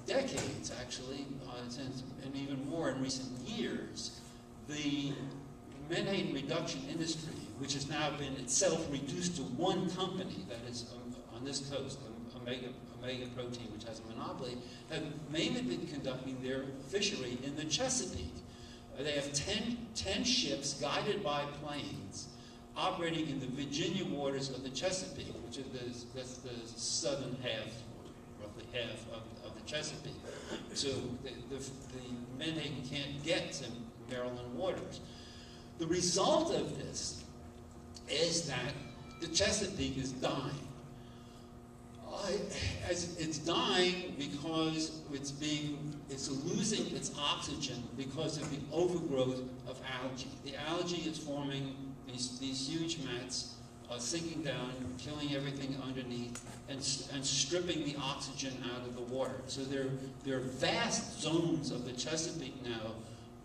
decades, actually, and even more in recent years, the menhaden reduction industry, which has now been itself reduced to one company that is on this coast, Omega Protein, which has a monopoly, have mainly been conducting their fishery in the Chesapeake. They have 10 ships guided by planes operating in the Virginia waters of the Chesapeake, which is that's the southern half, roughly half of the Chesapeake. So the menhaden can't get to Maryland waters. The result of this is that the Chesapeake is dying. It's dying because it's losing its oxygen because of the overgrowth of algae. The algae is forming these huge mats, sinking down, killing everything underneath, and stripping the oxygen out of the water. So there are vast zones of the Chesapeake now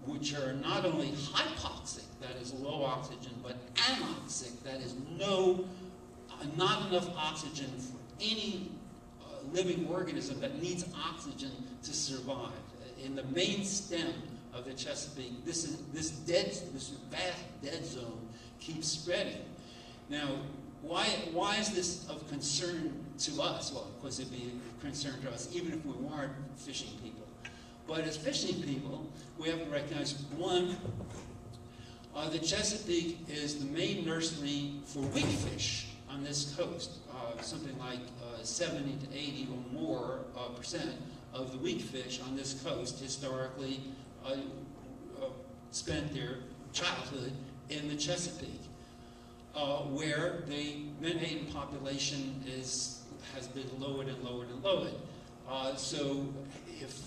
which are not only hypoxic, that is low oxygen, but anoxic, that is not enough oxygen for any living organism that needs oxygen to survive. In the main stem of the Chesapeake, this vast dead zone keeps spreading. Now, why is this of concern to us? Well, of course, it'd be a concern to us even if we weren't fishing people. But as fishing people, we have to recognize, one, the Chesapeake is the main nursery for weakfish on this coast. Something like 70 to 80 or more percent of the weakfish on this coast historically spent their childhood in the Chesapeake, where the menhaden population has been lowered and lowered and lowered. So if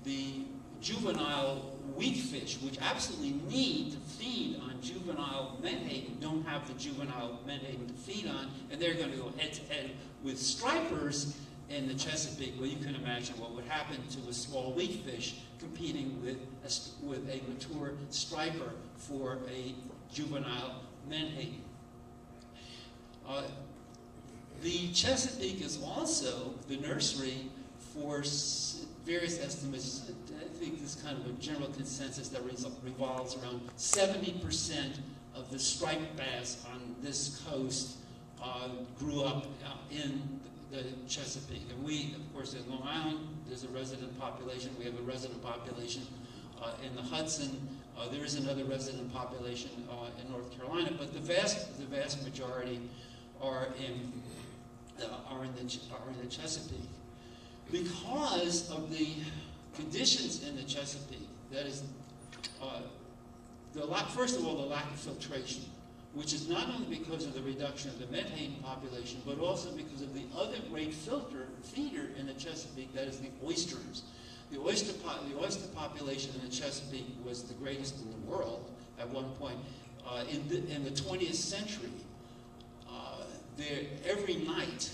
the juvenile weakfish, which absolutely need to feed on juvenile menhaden, don't have the juvenile menhaden to feed on, and they're going to go head-to-head with stripers in the Chesapeake, well, you can imagine what would happen to a small weakfish competing with a mature striper for a juvenile menhaden. The Chesapeake is also the nursery for various estimates. I think this kind of a general consensus that revolves around 70% of the striped bass on this coast grew up in the Chesapeake. And we, of course, in Long Island, there's a resident population. We have a resident population in the Hudson. There is another resident population in North Carolina, but the vast majority are in the Chesapeake. Because of the conditions in the Chesapeake, that is, first of all, the lack of filtration, which is not only because of the reduction of the menhaden population, but also because of the other great feeder in the Chesapeake, that is the oysters. The oyster population in the Chesapeake was the greatest in the world at one point. In the 20th century, every night,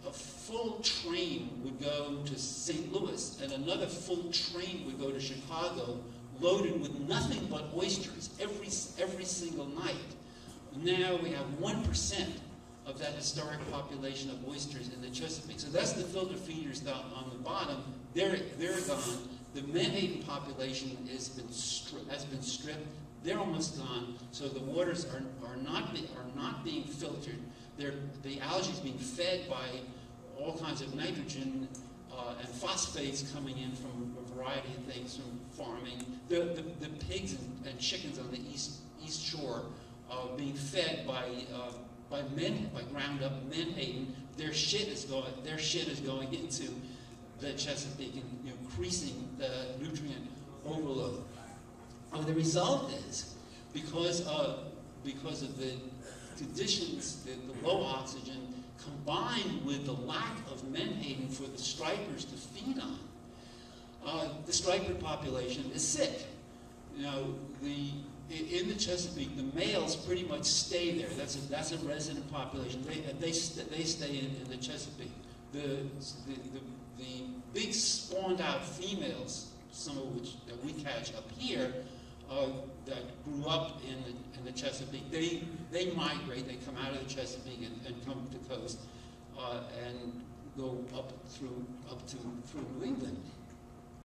a full train would go to St. Louis, and another full train would go to Chicago, loaded with nothing but oysters every single night. Now we have 1% of that historic population of oysters in the Chesapeake. So that's the filter feeders down on the bottom. They're gone. The menhaden population has been stripped. They're almost gone. So the waters are not being filtered. The algae is being fed by all kinds of nitrogen and phosphates coming in from a variety of things from farming. The pigs and chickens on the east shore being fed by ground up menhaden. Their shit is going into the Chesapeake and increasing the nutrient overload. The result is because of the conditions, the low oxygen, combined with the lack of menhaden for the stripers to feed on, the striper population is sick. You know, in the Chesapeake, the males pretty much stay there. That's a resident population. They stay in the Chesapeake. The big spawned out females, some of which that we catch up here, that grew up in the Chesapeake, they migrate. They come out of the Chesapeake and come to the coast and go up to through New England.